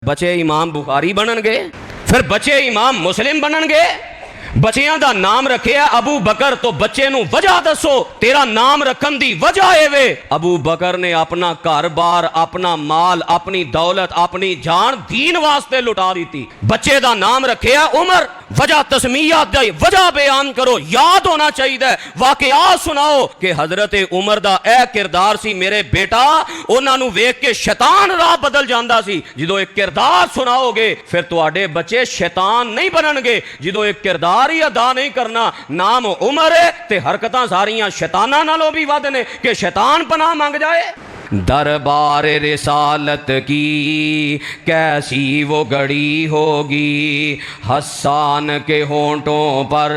بچے امام بخاری بنن گے، پھر بچے امام مسلم بنن گے. بچیاں دا نام رکھیا ابو بکر، تو بچے نو وجہ دسو تیرا نام رکھن دی وجہ اے وے ابو بکر نے اپنا گھر بار، اپنا مال، اپنی دولت، اپنی جان دین واسطے لٹا دیتی. بچے دا نام رکھیا عمر، وجہ تسمیہ دی وجہ بیان کرو، یاد ہونا چاہیے، واقعات سناؤ کہ حضرت عمر دا اے کردار سی میرے بیٹا، انہاں نو ویکھ کے شیطان راہ بدل جاندا سی. جدو ایک کردار سناؤ گے پھر تواڈے بچے شیطان نہیں بنن گے. جدو ایک کردار ہی ادا نہیں کرنا، نام عمر ہے تے حرکتاں ساریاں شیطاناں نالوں بھی ود نے کہ شیطان پناہ مانگ جائے. دربار رسالت کی کیسی وہ گھڑی ہوگی، حسان کے ہونٹوں پر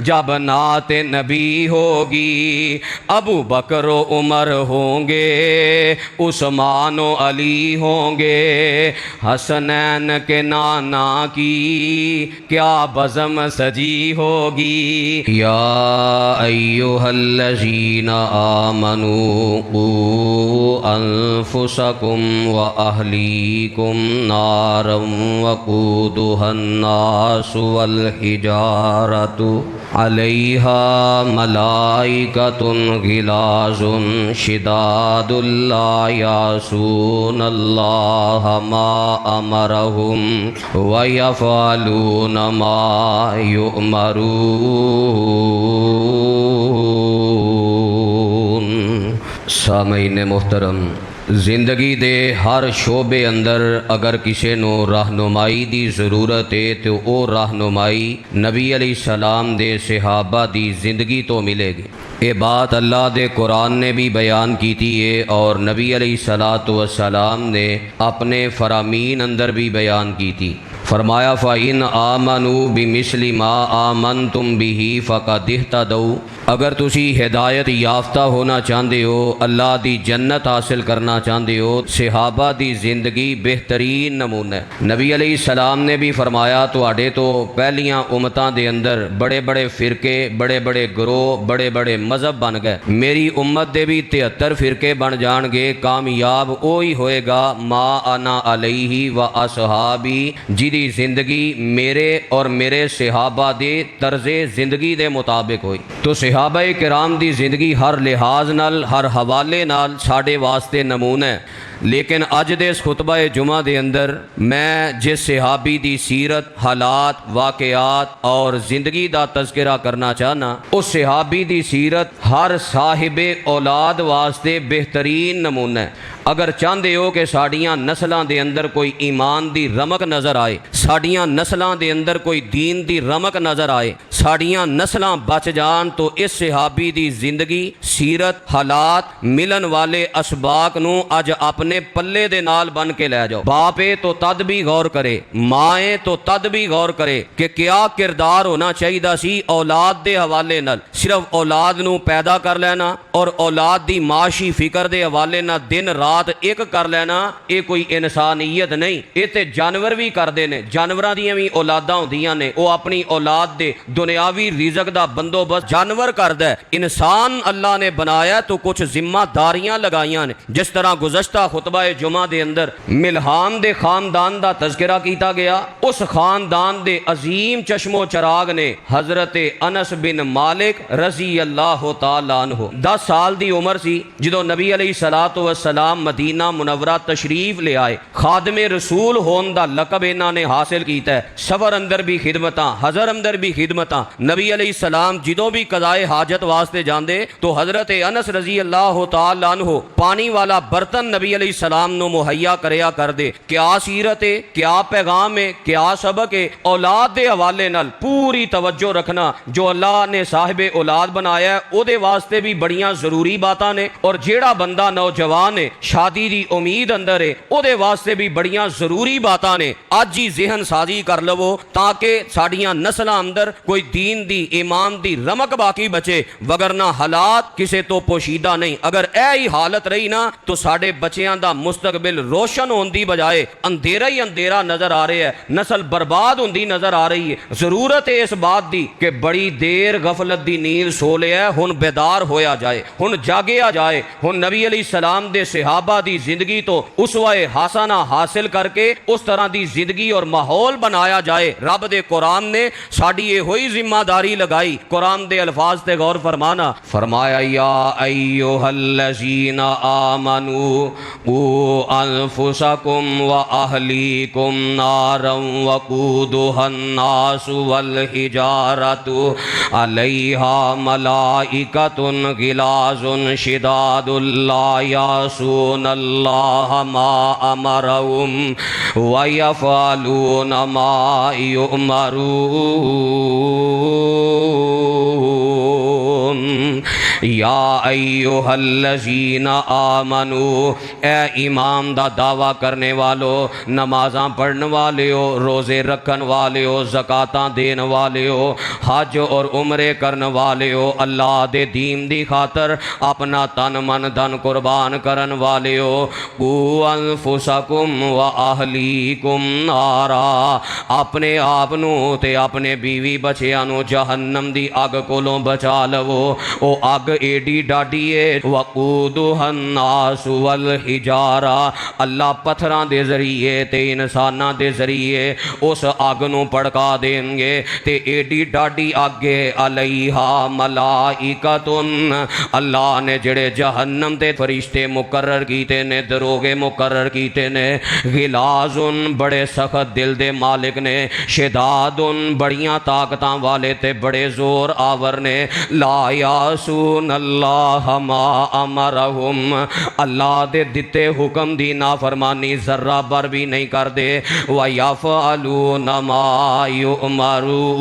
جب نعت نبی ہوگی. ابو بکر و عمر ہوں گے، عثمان و علی ہوں گے، حسنین کے نانا کی کیا بزم سجی ہوگی. یا ایھا الذین آمنوا انفسکم واہلیکم نارا وقودها الناس والحجارۃ علیہا ملائکۃ غلاظ شداد لا یعصون اللہ ما امرہم ویفعلون ما یؤمرون. سامعین محترم، زندگی دے ہر شعبے اندر اگر کسی نو رہنمائی دی ضرورت ہے تو وہ رہنمائی نبی علیہ السلام دے صحابہ دی زندگی تو ملے گی. یہ بات اللہ دے قرآن نے بھی بیان کیتی ہے اور نبی علیہ السلام نے اپنے فرامین اندر بھی بیان کی تھی. فرمایا فَإِنْ آمَنُوا بِمِثْلِ مَا آمَنْتُمْ بِهِ فَقَدِ اهْتَدَوْا. اگر تسی ہدایت یافتہ ہونا چاہتے ہو، اللہ دی جنت حاصل کرنا چاہتے ہو، صحابہ دی زندگی بہترین نمونہ ہے. نبی علیہ السلام نے بھی فرمایا تواڈے تو پہلیاں امتاں دے اندر بڑے بڑے فرقے، بڑے بڑے گروہ، بڑے بڑے مذہب بن گئے. میری امت دے بھی 73 فرقے بن جان گے. کامیاب وہی ہوئے گا ما انا علیہ و اصحابی، جدی زندگی میرے اور میرے صحابہ دے طرز زندگی دے مطابق ہوئی. تو صحابہ کرام دی زندگی ہر لحاظ نال، ہر حوالے نال ساڈے واسطے نمونہ ہے. لیکن اج دے اس خطبہ جمعہ دے اندر میں جس صحابی دی سیرت، حالات، واقعات اور زندگی دا تذکرہ کرنا چاہنا، اس صحابی دی سیرت ہر صاحب اولاد واسطے بہترین نمونہ ہے. اگر چاہتے ہو کہ ساڈیاں نسلاں دے اندر کوئی ایمان دی رمق نظر آئے، ساڈیاں نسلاں دے اندر کوئی دین دی رمق نظر آئے، ساڈیاں نسلاں بچ جان، تو اس صحابی دی زندگی، سیرت، حالات، ملن والے اسباق نو اج اپنے پلے دے نال بن کے لے جاؤ. باپ تو تد بھی غور کرے، ماں تو تد بھی غور کرے کہ کیا کردار ہونا چاہیے سی اولاد دے حوالے نال. صرف اولاد نو پیدا کر لینا اور اولاد دی معاشی فکر دے حوالے نال دن رات ایک کر لینا، یہ کوئی انسانیت نہیں. یہ تے جانور بھی کردے نے، جانوراں دیاں بھی اولاداں ہوندیاں نے، وہ اپنی اولاد دے دنیاوی رزق دا بندوبست جانور کردا ہے. انسان اللہ نے بنایا تو کچھ ذمہ داریاں لگائیاں نے. جس طرح گزشتہ خطبہ جمعہ دے اندر ملحان دے خاندان دا تذکرہ کیتا گیا، اس خاندان دے عظیم چشم و چراغ نے حضرت انس بن مالک رضی اللہ تعالیٰ عنہ 10 سال دی عمر سی جدو نبی علیہ الصلوۃ والسلام مدینہ منورہ تشریف لے آئے. خادم رسول ہون دا لقب انہاں نے حاصل کیتا ہے. سفر اندر بھی خدمتاں، حضر اندر بھی خدمتاں. نبی علیہ السلام جدوں بھی قضائے حاجت واسطے جاندے تو حضرت انس رضی اللہ تعالیٰ عنہ پانی والا برتن نبی علیہ السلام نو مہیا کریا کر دے. کیا سیرت ہے، کیا پیغام ہے، کیا سبق ہے. اولاد دے حوالے نال پوری توجہ رکھنا. جو اللہ نے صاحب اولاد بنایا ہے او دے واسطے بھی بڑیاں ضروری باتاں نے، اور جیڑا بندہ نوجوان ہے شادی دی امید اندر ہے او دے واسطے بھی بڑیاں ضروری باتاں نے. اج ہی ذہن سازی کر لو تاکہ ساڈیاں نسلاں اندر کوئی دین دی، ایمان دی رمق باقی بچے، وگرنہ حالات کسے تو پوشیدہ نہیں. اگر اے ہی حالت رہی نا تو ساڈے بچیاں بچیاں دا مستقبل روشن ہون دی بجائے اندھیرا ہی اندھیرا نظر آ رہا ہے، نسل برباد ہوندی نظر آ رہی ہے۔ ضرورت ہے اس بات دی کہ بڑی دیر غفلت دی نیند سو لیا ہے، ہن بیدار ہویا جائے، ہن جاگیا جائے، ہن نبی علیہ السلام دے صحابہ دی زندگی تو اسوہ حسنہ حاصل کر کے اس طرح دی زندگی اور ماحول بنایا جائے۔ رب دے قرآن نے ساڑی یہ ہوئی ذمہ داری لگائی۔ قرآن دے الفاظ تے غور فرمانا، فرمایا یا ایھا الذین آمنوا قوا انفسکم واہلیکم نارا وقودھا الناس والحجارۃ علیہا ملائکۃ غلاظ شداد لا یعصون اللہ ما امرہم ویفعلون ما یؤمرون۔ یا ایھا الذین آمنو، اے ایمان دا دعویٰ کرنے والو، نمازاں پڑھن والے ہو، روزے رکھن والے ہو، زکاتاں دین والے ہو، حج اور عمرے کرن والے ہو، اللہ دے دین دی خاطر اپنا تن من دھن قربان کرن والے ہو، قوا انفسکم و اہلیکم نارا، اپنے آپ نو تے اپنے بیوی بچیاں نو جہنم دی اگ کولوں بچا لو۔ او اگ ایڈی ڈاڈی ہے، وقودھا الناس والحجارہ، اللہ پتھراں دے ذریعے تے انساناں دے ذریعے اس اگ نو پڑکا دیں گے تے ایڈی ڈاڈی اگ علیہا ملائکۃ، اللہ نے جڑے جہنم تے فرشتے مقرر کیتے نے، دروغے مقرر کیتے نے، غلاظ بڑے سخت دل دے مالک نے، شداد بڑیاں طاقتاں والے تے بڑے زور آور نے، لا یعصون اللہ ما امرہم، اللہ دے دتے حکم دی نافرمانی ذرہ بر بھی نہیں کر دے، وَيَفْعَلُونَ مَا يُؤْمَرُونَ،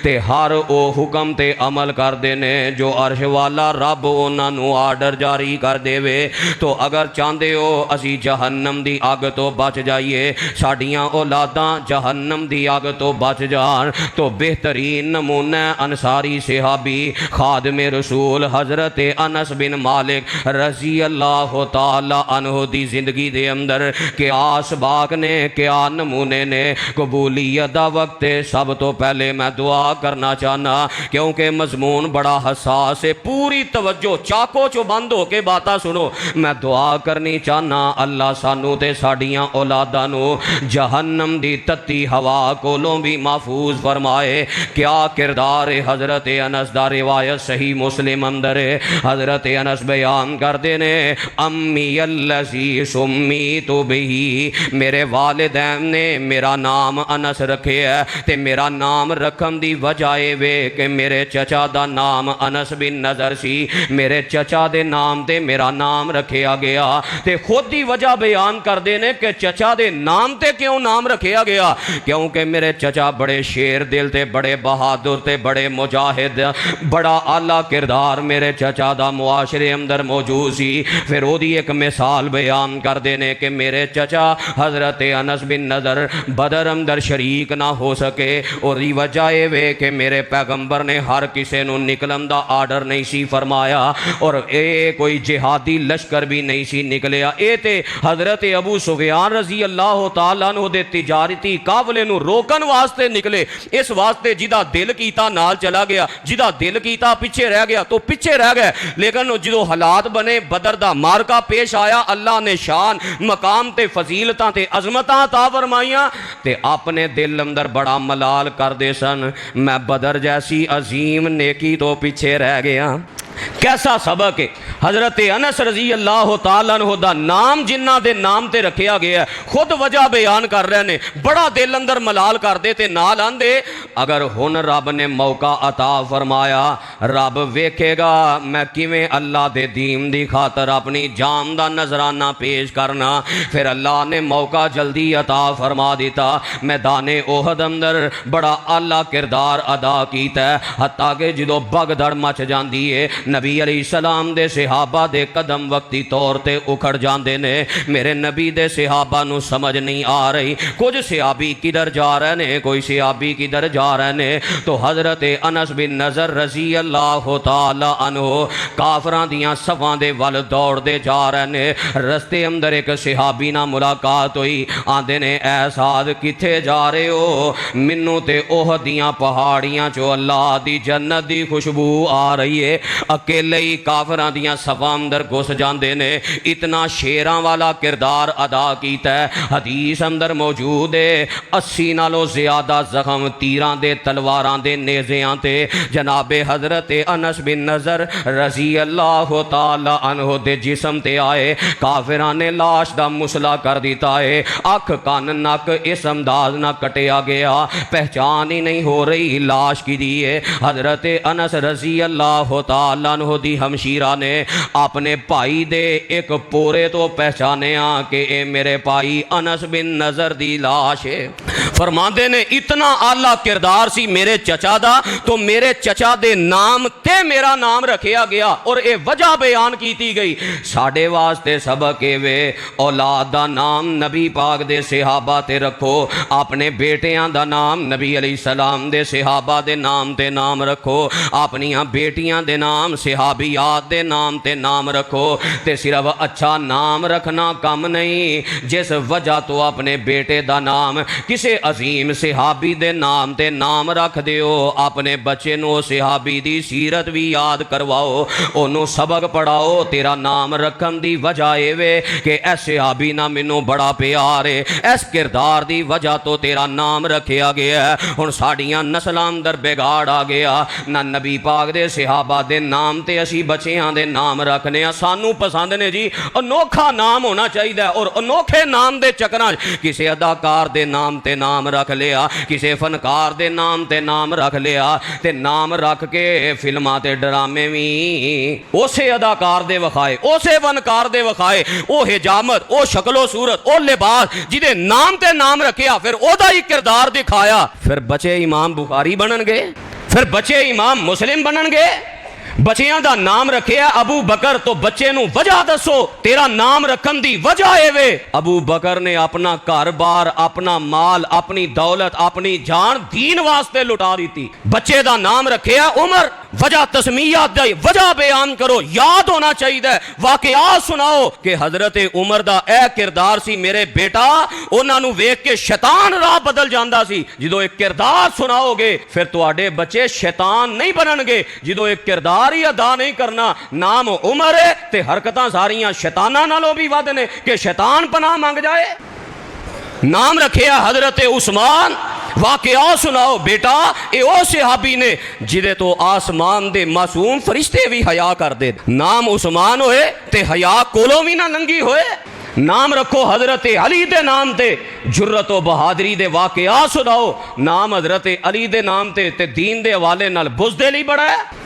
تے ہر او حکم تے عمل کر دینے جو عرش والا رب انہاں نو آرڈر جاری کر دے وے۔ تو اگر چاہندے ہو اسی جہنم دی اگ تو بچ جائیے، ساڈیاں اولاداں جہنم دی اگ تو بچ جان، تو بہترین نمونہ انصاری صحابی خادم رسول حضرت انس بن مالک رضی اللہ تعالی عنہ دی زندگی دے اندر کیا اسباق نے، کیا نمونے نے قبولیت دا وقت ہے۔ سب تو پہلے میں دعا کرنا چاہنا کیونکہ مضمون بڑا حساس ہے، پوری توجہ چاکو چو بند ہو کے باتاں سنو۔ میں دعا کرنی چاہنا اللہ سانو تے ساڈیاں اولاداں نو جہنم دی تتی ہوا کولوں بھی محفوظ فرمائے۔ کیا کردار حضرت انس دا، روایت صحیح مسلم اندر ہے، حضرت انس بیان کر دینے، امی الذی سمیت بہی، میرے والدین نے میرا نام انس رکھے ہے تے میرا نام رکھن دی وجہ وے کہ میرے چچا دا نام انس بن نضر سی، میرے چچا دے نام تے میرا نام رکھیا گیا، تے خود دی وجہ بیان کر دینے کہ چچا دے نام تے کیوں نام رکھیا گیا، کیونکہ میرے چچا بڑے شیر دل تے بڑے بہادر تے بڑے مجاہد، بڑا اعلیٰ کردار میرے چچا دا معاشرے اندر موجود سی۔ پھر وہ دی ایک مثال بیان کر دینے کہ میرے چچا حضرت انس بن نضر بدر اندر شریک نہ ہو سکے، اور دی وجہ وے کہ میرے پیغمبر نے ہر کسے نو نکلن دا آرڈر نہیں سی فرمایا، اور اے کوئی جہادی لشکر بھی نہیں سی نکلیا، اے تے حضرت ابو سفیان رضی اللہ تعالیٰ عنہ دے تجارتی قافلے نو روکن واسطے نکلے، اس واسطے جدا دل کیتا نال چلا گیا، جدا دل کیتا پیچھے رہ گیا تو پیچھے رہ گئے۔ لیکن جدو حالات بنے بدر دا مارکا پیش آیا، اللہ نے شان مقام تے فضیلتاں تے عظمتاں عطا فرمائیاں، تے اپنے دل اندر بڑا ملال کر دے سن، میں بدر جیسی عظیم نیکی تو پیچھے رہ گیا۔ کیسا سبق ہے، حضرت انس رضی اللہ تعالیٰ عنہ دا نام جنہ دے نام تے رکھیا گیا ہے، خود وجہ بیان کر رہے نے، بڑا دل اندر ملال کر دے تے نال آندے اگر ہن رب نے موقع عطا فرمایا، رب ویکھے گا میں کیویں اللہ دے دین دی خاطر اپنی جان دا نذرانہ پیش کرنا، پھر اللہ نے موقع جلدی عطا فرما دیتا، میدان احد اندر بڑا اعلیٰ کردار ادا کیتا ہے، حتیٰ کہ جدو بگدڑ مچ جاندی ہے نبی علیہ السلام دے صحابہ دے قدم وقتی طور تے اکھڑ جاندے نے. میرے نبی دے صحابہ نو سمجھ نہیں آ رہی کچھ صحابی کدھر جا رہے نے, کوئی صحابی کدھر جا رہے نے. تو حضرت انس بن نضر رضی اللہ تعالی عنہ کافراں دیاں صفاں دے ول دوڑ دے جا رہے نے. رستے اندر ایک صحابی نہ ملاقات ہوئی. آندے نے اے سعد کتھے جا رہے ہو؟ منوں تے احد دیاں پہاڑیاں چو اللہ دی جنت دی خوشبو آ رہی ہے. اکیلے ہی کافراں دیاں صفاں اندر گھس جاندے نے. اتنا شیراں والا کردار ادا کیتا ہے. حدیث اندر موجود ہے 80 نالوں زیادہ زخم تیراں دے تلواراں دے نیزیاں تے جناب حضرت انس بن نضر رضی اللہ تعالی عنہ دے جسم تے آئے. کافراں نے لاش دا مسئلہ کر دیتا ہے. اکھ کان نک اس انداز نہ کٹیا گیا, پہچان ہی نہیں ہو رہی لاش کی دی ہے. حضرت انس رضی اللہ تعالی عنہ دی ہمشیرہ نے اپنے بھائی دے ایک پورے تو پہچانیا کہ اے میرے بھائی انس بن نضر دی لاش ہے. فرماندے نے اتنا اعلیٰ کردار سی میرے چچا دا, تو میرے چچا دے نام تے میرا نام رکھیا گیا اور اے وجہ بیان کیتی گئی. ساڑھے واسطے سبق اے وے اولاد دا نام نبی پاک دے صحابہ تے رکھو, اپنے بیٹیاں دا نام نبی علیہ السلام دے صحابہ دے نام تے نام رکھو, اپنیاں بیٹیاں دے نام صحابیات دے نام تے نام رکھو. تے صرف اچھا نام رکھنا کم نہیں, جس وجہ تو اپنے بیٹے دا نام کسے عظیم صحابی دے نام تے نام رکھ دیو. اپنے بچے نو صحابی دی سیرت بھی یاد کرواؤ, انہوں سبق پڑھاؤ. تیرا نام رکھن دی وجہ اے وے کہ اے صحابی نہ منوں بڑا پیار ہے, اس کردار دی وجہ تو تیرا نام رکھیا گیا ہے. ہن ساڈیاں نسلاں اندر بگاڑ آ گیا, نہ نبی پاک دے صحابہ دے نام تے اسی بچیاں دے نام رکھنے. سانو پسند نے جی انوکھا نام ہونا چاہیے, اور انوکھے نام دے چکراں کسے اداکار دے نام تے نام رکھ لیا, کسے فنکار دے نام تے نام رکھ لیا. تے نام رکھ کے فلماں تے ڈرامے بھی اسے اداکار دے وکھائے, اسے فنکار دے وکھائے, او حجامت, او شکل و صورت, او لباس جدے نام تے نام رکھیا, پھر او دا ہی کردار دکھایا. پھر بچے امام بخاری بنن گے, پھر بچے امام مسلم بنن گے. بچیاں دا نام رکھیا ابو بکر, تو بچے نو وجہ دسو تیرا نام رکھن دی وجہ اے وے ابو بکر نے اپنا گھر بار, اپنا مال, اپنی دولت, اپنی جان دین واسطے لٹا دیتی. بچے دا نام رکھیا عمر, وجہ تسمیہ دی وجہ بیان کرو, یاد ہونا چاہیے. واقعات سناؤ کہ حضرت عمر دا اے کردار سی میرے بیٹا, انہاں نو ویکھ کے شیطان راہ بدل جاندا سی. جدو ایک کردار سناؤ گے پھر تواڈے بچے شیطان نہیں بنن گے. جدو ایک کردار ہی ادا نہیں کرنا, نام عمر ہے تے حرکتاں ساریاں شیطاناں نالوں بھی ود نے کہ شیطان پناہ مانگ جائے. نام رکھیا حضرت عثمان, واقعہ سناؤ بیٹا اے او صحابی نے جدے تو آسمان دے معصوم فرشتے بھی حیا کر دے. نام عثمان ہوئے تے حیا کولوں بھی نہ ننگی ہوئے. نام رکھو حضرت علی دے نام تے, جرت و بہادری دے واقعہ سناؤ. نام حضرت علی دے نام تے دین دے حوالے نال بزدلی بڑا ہے.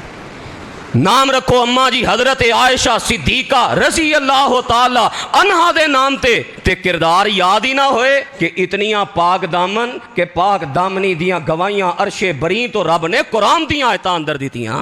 نام رکھو اماں جی حضرت عائشہ صدیقہ رضی اللہ تعالی عنہا دے نام تے کردار یاد ہی نہ ہوئے کہ اتنیاں پاک دامن کہ پاک دامنی دیاں گوائیاں عرش بریں تو رب نے قرآن دیاں آیتاں اندر دیتیاں.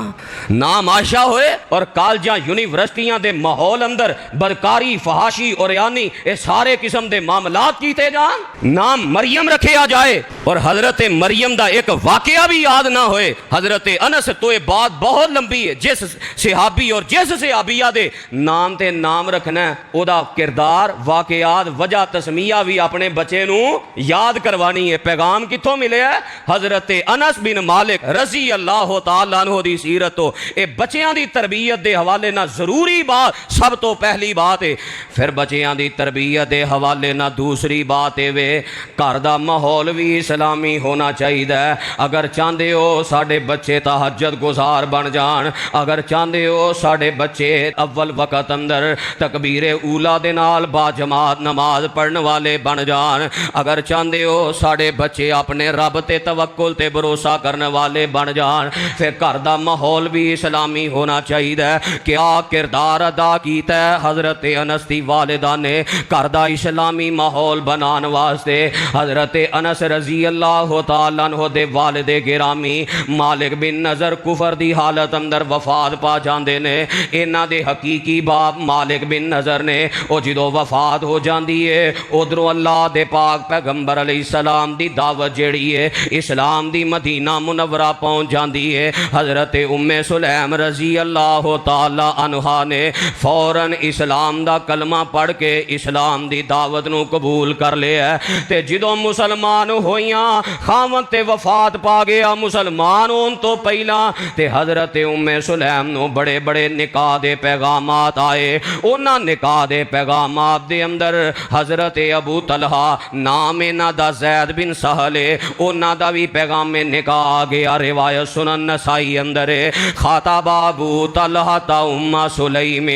نام عائشہ ہوئے اور کالجاں یونیورسٹیاں دے ماحول اندر بدکاری, فحاشی اور یعنی اے سارے قسم دے معاملات کیتے جان. نام مریم رکھیا جائے اور حضرت مریم دا ایک واقعہ بھی یاد نہ ہوئے. حضرت انس تو یہ بات بہت لمبی ہے, جس صحابی اور جس صحابیہ دے نام تے نام رکھنا ہے او دا کردار, واقعات, وجہ تسمیہ بھی اپنے بچے نو یاد کروانی ہے. پیغام کتھوں ملے ہے؟ حضرت انس بن مالک رضی اللہ تعالیٰ عنہ دی سیرت تو اے بچیاں دی تربیت دے حوالے نہ ضروری بات سب تو پہلی بات ہے. پھر بچیاں دی تربیت دے حوالے نہ دوسری بات ہے وے گھر دا ماحول بھی اسلامی ہونا چاہیے. اگر چاہندے ہو ساڈے بچے تہجد گزار بن جان, اگر چاہندے ہو ساڈے بچے اول وقت اندر تکبیر اولا دے نال با جماعت نماز نماز پڑھنے والے بن جان، اگر چاہتے ہو ساڑے بچے اپنے رب تے توکل تے بھروسہ کرنے والے بن جان، پھر گھر دا ماحول بھی اسلامی ہونا چاہیے۔ کیا کردار ادا کیتا ہے حضرت انس دی والدہ نے گھر دا اسلامی ماحول بنان واسطے؟ حضرت انس رضی اللہ تعالیٰ عنہ دے والد گرامی مالک بن نضر کفر دی حالت اندر وفات پا جاندے نے۔ انہاں دے حقیقی باپ مالک بن نضر نے او جدو وفات ہو جاندی ہے، ادھروں اللہ دے پاک پیغمبر علیہ السلام دی دعوت جیڑی ہے اسلام دی مدینہ منورہ پہنچ جاندی ہے۔ حضرت ام سلیم رضی اللہ تعالی عنہا نے فوراً اسلام دا کلمہ پڑھ کے اسلام دی دعوت نو قبول کر لیا تے جدو مسلمان ہویاں خاوند تے وفات پا گیا مسلمان ہون تو پہلا تے حضرت ام سلیم نو بڑے بڑے نکاح دے پیغامات آئے۔ انہاں نکاح دے پیغامات دے اندر حضرت ابو طلحہ نام انہاں دا زید بن سہل ہے، انہاں دا بھی پیغام نکاح آ گیا۔ روایت سنن نسائی اندر ہے خاطب ابو طلحہ تا ام سلیم،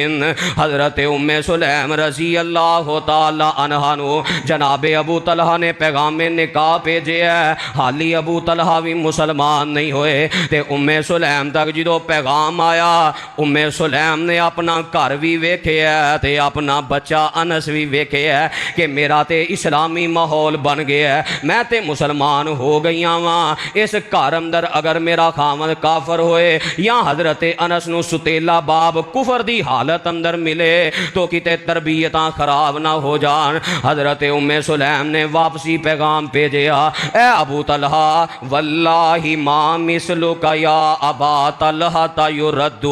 حضرت ام سلیم رضی اللہ تعالی عنہ نو جناب ابو طلحہ نے پیغام نکاح بھیجے ہے، حالی ابو طلحہ بھی مسلمان نہیں ہوئے تے ام سلیم تک جدو پیغام آیا ام سلیم نے اپنا گھر بھی ویکھیا تے اپنا بچہ انس بھی ویکھیا کہ میرا تے اسلامی ماحول بن گیا ہے، میں تے مسلمان ہو گئیاں واں، اس گھر اندر اگر میرا خاوند کافر ہوئے یا حضرت انس نو ستیلا باب کفر دی حالت اندر ملے تو کتے تربیتاں خراب نہ ہو جان۔ حضرت ام سلیم نے واپسی پیغام بھیجیا، اے ابو طلحہ واللہ ما مثلک یا ابا طلحہ یرد،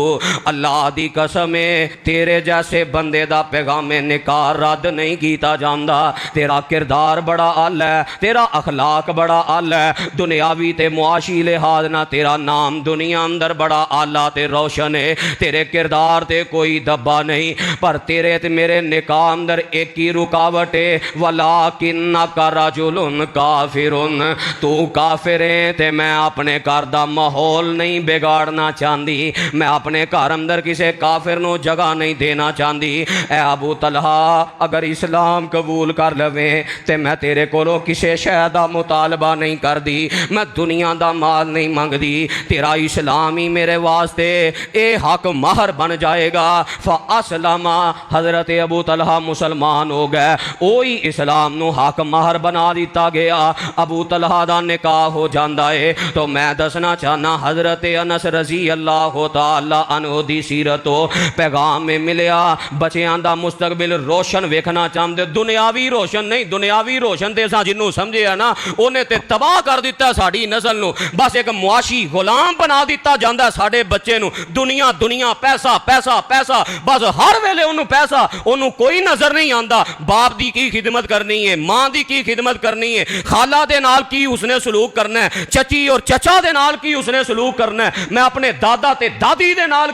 اللہ دی قسم ہے تیرے جیسے بندے دا پیغام نکاح رد نہیں کیتا جاندا، تیرا کردار بڑا اعلی ہے، تیرا اخلاق بڑا اعلی ہے، دنیاوی تے معاشی لحاظ نہ تیرا نام دنیا اندر بڑا اعلیٰ تے روشن ہے، تیرے کردار تے کوئی دبا نہیں، پر تیرے تے میرے نکاح اندر ایک ہی رکاوٹ ہے، وَلَٰكِنَّكَ رَجُلٌ کافرٌ، تو کافر ہے تے میں اپنے گھر دا ماحول نہیں بگاڑنا چاہندی، میں اپنے گھر اندر کسے کافر نو جگہ نہیں دینا چاہندی۔ اے ابو طلحہ اگر اسلام قبول کر لویں تے میں تیرے کولو کسے شے دا مطالبہ نہیں کر دی، میں دنیا دا مال نہیں منگ دی، تیرا اسلام ہی میرے واسطے اے حق مہر بن جائے گا۔ فاسلم، حضرت ابو طلحہ مسلمان ہو گئے، وہی اسلام نو حق مہر بنا دیتا گیا، ابو طلحہ دا نکاح ہو جاندا ہے۔ تو میں دسنا چاہنا حضرت انس رضی اللہ تعالی عنہ دی سیرت و پیغام میں ملیا بچیاں دا مستقبل روشن ویکھنا چاہندے، دنیاوی روشن نہیں، دنیاوی روشن تے سا جنوں سمجھے ہے نا اونے تے تباہ کر دیتا ساڈی نسل نو، بس ایک معاشی غلام بنا دیتا جاندا ہے ساڈے بچے نو، دنیا دنیا پیسہ پیسہ پیسہ، بس ہر ویلے انہوں پیسہ، انہوں کوئی نظر نہیں آندا باپ دی کی خدمت کرنی ہے، ماں دی کی خدمت کرنی ہے، خالہ دے نال کی اس نے سلوک کرنا ہے، چچی اور چچا دے نال کی اس نے سلوک کرنا ہے، میں اپنے دادا تے دادی دے نال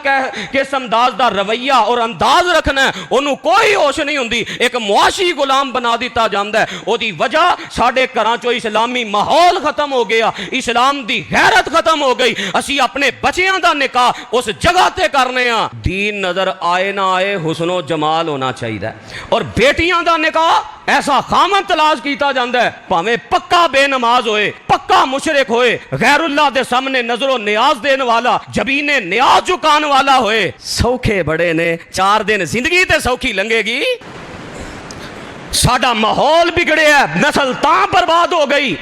کس انداز دا رویہ اور انداز رکھنا ہے، انہوں کوئی ہوش نہیں ہوندی، ایک معاشی غلام بنا دیتا جاندا ہے۔ او دی وجہ ساڈے گھراں چوں اسلامی ماحول ختم ہو گیا، اسلام دی غیرت ختم ہو گئی، اسی اپنے بچیاں دا نکاح اس جگہ تے کرنے ہاں، دین نظر آئے نہ آئے حسن و جمال ہونا چاہیے، اور بیٹیاں دا نکاح ایسا خامن تلاش کیتا جاندا ہے پاویں پکا بے نماز ہوئے، پکا مشرک ہوئے، غیر اللہ دے سامنے نظر و نیاز دین والا، جبین نیاز چکان والا ہوئے، سوکھے بڑے نے 4 دن زندگی تے سوکھی لنگے گی، ساڈا ماحول بگڑے ہے، نسل تاں برباد ہو گئی۔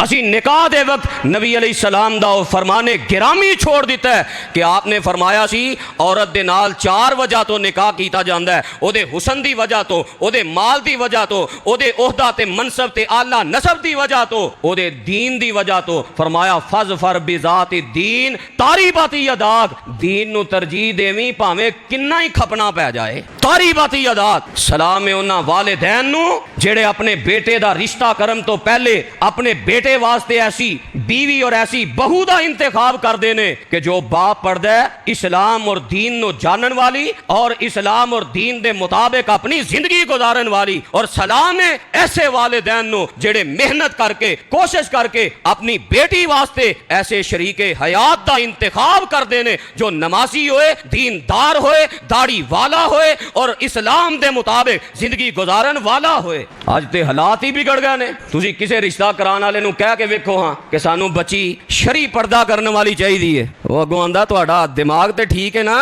اسی نکاح دے وقت نبی علیہ السلام دا فرمانے گرامی چھوڑ دیتا ہے کہ آپ نے فرمایا سی عورت دے نال 4 وجہ تو نکاح کیتا جاندا ہے، او دے حسن دی وجہ تو، او دے مال دی وجہ تو، او دے عہدہ تے منصب تے اعلیٰ نسب دی وجہ تو، او دے دین دی وجہ تو، فرمایا فظفر بذات الدین تاری باتی یداک، دین نو ترجیح دیویں پاویں کنا ہی کھپنا پہ جائے، تاری باتی یداک۔ سلام ہے انہاں والدین نو جڑے اپنے بیٹے دا رشتہ کرم تو پہلے اپنے بیٹے واسطے ایسی بیوی اور ایسی بہو دا انتخاب کر دینے کہ جو باپ پڑھدا ہے اسلام اور دین نو جانن والی اور اسلام اور دین دے مطابق اپنی زندگی گزارن والی، اور سلام ہے ایسے والدین نو جڑے محنت کر کے کوشش کر کے اپنی بیٹی واسطے ایسے شریک حیات دا انتخاب کر دینے جو نمازی ہوئے، دیندار ہوئے، داڑھی والا ہوئے اور اسلام دے مطابق زندگی گزارن والا ہوئے۔ اج تے حالات ہی بگڑ گئے نے۔ تسی کسے رشتہ کران والے نو کہہ کے ویکھو ہاں کہ سانو بچی شرعی پردہ کرنے والی چاہیے، وہ اگوں آندا تہاڈا دماغ تے ٹھیک ہے نا؟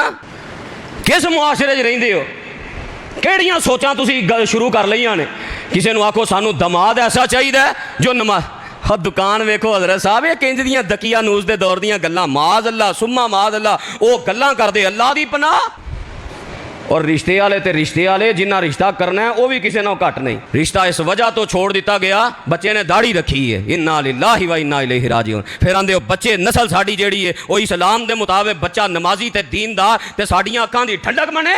کس معاشرے چ رہندے ہو؟ کیڑیاں سوچاں تسی شروع کر لئیاں نے؟ کسے نو آکھو سانو دماد ایسا چاہیے جو نماز دکان ویکھو حضرت صاحب، یہ کنج دیاں دکیا نوز دے دور دیاں گلاں، معاذ اللہ سما معاذ اللہ، او گلاں کر دے اللہ دی پناہ۔ اور رشتے والے تے رشتے والے جنہ رشتہ کرنا ہے وہ بھی کسی نہ گھٹ نہیں۔ رشتہ اس وجہ تو چھوڑ دیتا گیا بچے نے داڑھی رکھی ہے، انا للہ و انا الیہ راجعون، پھر آندے ہو بچے نسل ساڈی جیڑی ہے وہ اسلام دے مطابق بچہ نمازی تے دیندار تے ساڈیاں اکھاں دی ٹھنڈک بنے۔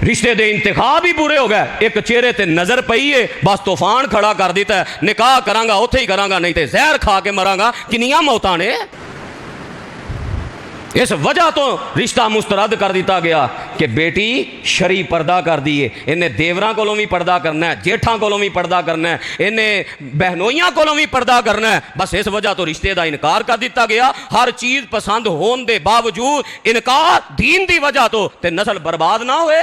رشتے دے انتخاب ہی پورے ہو گئے، ایک چہرے تے نظر پئی ہے بس طوفان کھڑا کر دیتا ہے، نکاح کراں گا اوتھے ہی کراں گا نہیں تے زہر کھا کے مراں گا۔ کنیاں موتاں نے اس وجہ تو رشتہ مسترد کر دیتا گیا کہ بیٹی شرعی پردہ کر دیے، انہیں دیوراں کولوں بھی پردہ کرنا ہے، جیٹھاں کولوں بھی پردہ کرنا ہے، انہیں بہنوئیاں کولوں بھی پردہ کرنا ہے۔ بس اس وجہ تو رشتے دا انکار کر دیتا گیا۔ ہر چیز پسند ہون دے باوجود انکار دین دی وجہ تو تے نسل برباد نہ ہوئے۔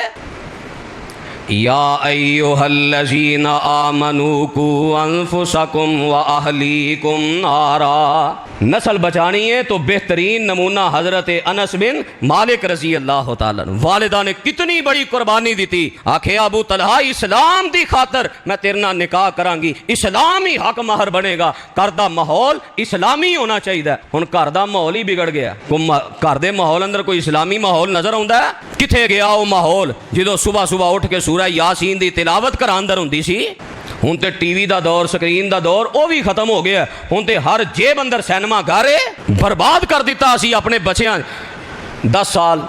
یا ایھا الذین آمنوا قوا انفسکم واہلیکم نارا، نسل بچانی ہے تو بہترین نمونہ حضرت انس بن مالک رضی اللہ تعالیٰ عنہ، والدہ نے کتنی بڑی قربانی دیتی، آکھے ابو طلحہ اسلام دی خاطر میں تیرے نال نکاح کراں گی، اسلام ہی حق مہر بنے گا، گھر دا ماحول اسلامی ہونا چاہیے۔ ہن گھر دا ماحول ہی بگڑ گیا، گھر دے ماحول اندر کوئی اسلامی ماحول نظر آوندا ہے؟ کتھے گیا وہ ماحول جدو صبح صبح اٹھ کے سورہ یاسین دی تلاوت کران اندر ہوندی سی؟ ہوں تے ٹی وی دا دور، سکرین دا دور وہ بھی ختم ہو گیا۔ ہوں تے ہر جیب اندر سینما گھر ہے، برباد کر دیتا اسی اپنے بچیاں۔ 10 سال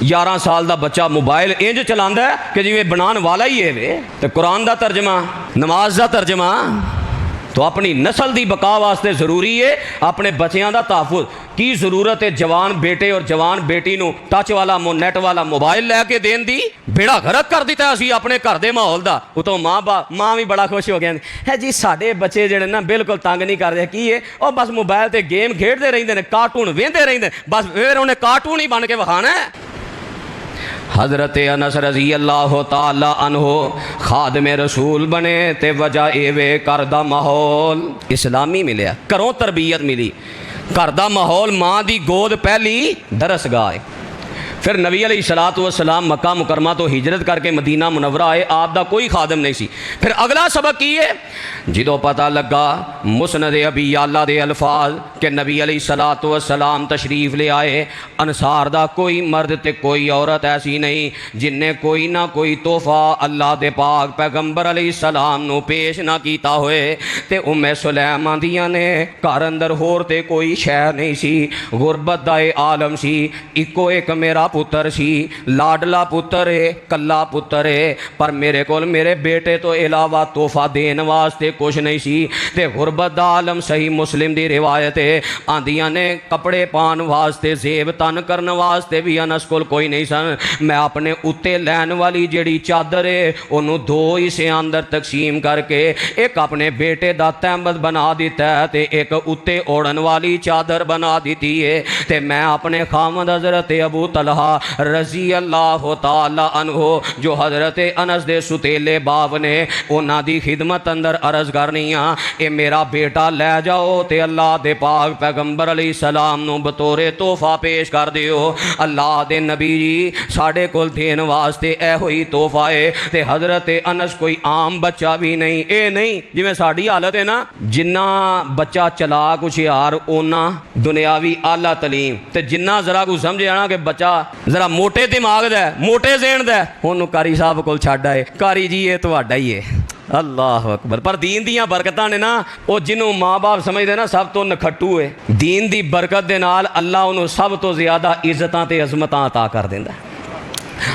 11 سال دا بچہ موبائل انج چلاندا ہے کہ جویں بنان والا ہی ہے وے۔ تے قرآن دا ترجمہ، نماز دا ترجمہ تو اپنی نسل دی بقا واسطے ضروری ہے اپنے بچیاں دا تحفظ۔ کی ضرورت ہے جوان بیٹے اور جوان بیٹی نو ٹچ والا نیٹ والا موبائل لے کے دین دی؟ بیڑا غرق کر دیتا ہے اسی اپنے گھر دے ماحول دا۔ اتوں ماں بھی بڑا خوش ہو گیا ہے جی ساڈے بچے جڑے نا بالکل تنگ نہیں کر رہے، کی ہے وہ بس موبائل تے گیم کھیڈتے رہندے نے، کارٹون ویندے رہندے، بس پھر انہیں کارٹون ہی بن کے وکھانا ہے۔ حضرت انس رضی اللہ تعالی عنہ خادم رسول بنے تے وجہ ایوے گھر دا ماحول اسلامی ملیا، گھروں تربیت ملی، گھر دا ماحول ماں دی گود پہلی درس گاہ۔ پھر نبی علیہ الصلوۃ والسلام مکہ مکرمہ تو ہجرت کر کے مدینہ منورہ آئے، آپ دا کوئی خادم نہیں سی۔ پھر اگلا سبق کی ہے جدو پتہ لگا مسند ابی یعلا دے الفاظ کہ نبی علیہ الصلوۃ والسلام تشریف لے آئے، انصار دا کوئی مرد تے کوئی عورت ایسی نہیں جن نے کوئی نہ کوئی تحفہ اللہ دے پاک پیغمبر علیہ السلام نو پیش نہ کیتا ہوئے۔ تے سلیمہ دیاں نے گھر اندر ہور تے کوئی شے نہیں سی، غربت دا عالم سی، اکو ایک میرا پتر سی، لاڈلا پتر ہے، کلا پتر ہے، پر میرے کول میرے بیٹے تو علاوہ تحفہ دین واسطے کچھ نہیں سی۔ تے غربت دا عالم، صحیح مسلم دی روایت ہے، آندیاں نے کپڑے پان واسطے، زیب تن کرن واسطے بھی انس کول کوئی نہیں سن۔ میں اپنے اتے لین والی جیڑی چادر ہے انہوں 2 حصے اندر تقسیم کر کے ایک اپنے بیٹے دا تہمت بنا دیتا ہے تے ایک اتے اوڑن والی چادر بنا دیتی ہے۔ تے میں اپنے خامد حضرت ابو طلحہ رضی اللہ تعالی عنہ جو حضرت انس دے ستیلے باپ نے انہاں دی خدمت اندر عرض کرنی ہاں، اے میرا بیٹا لے جاؤ تے اللہ دے پاک پیغمبر علیہ السلام نو بطور تحفہ پیش کر دیو۔ اللہ دے نبی جی ساڑے کول دین واسطے اے ہوئی تحفہ ہے۔ تے حضرت انس کوئی عام بچہ بھی نہیں، اے نہیں جویں ساڈی حالت ہے نا، جنہ بچہ چلاک ہوشیار اونا دنیاوی اعلیٰ تعلیم، تے جنہ ذرا کو سمجھے نا کہ بچہ ذرا موٹے دماغ دا ہے، موٹے ذہن دا ہے، انہوں قاری صاحب کول چھڈ آئے، قاری جی یہ تہاڈا ہی ہے۔ اللہ اکبر۔ پر دین دیاں برکتاں نے نا وہ جنہوں ماں باپ سمجھدے نا سب تو نکھٹو ہے، دین دی برکت دے نال اللہ انہوں سب تو زیادہ عزتاں تے عظمتاں عطا کر دیندا ہے۔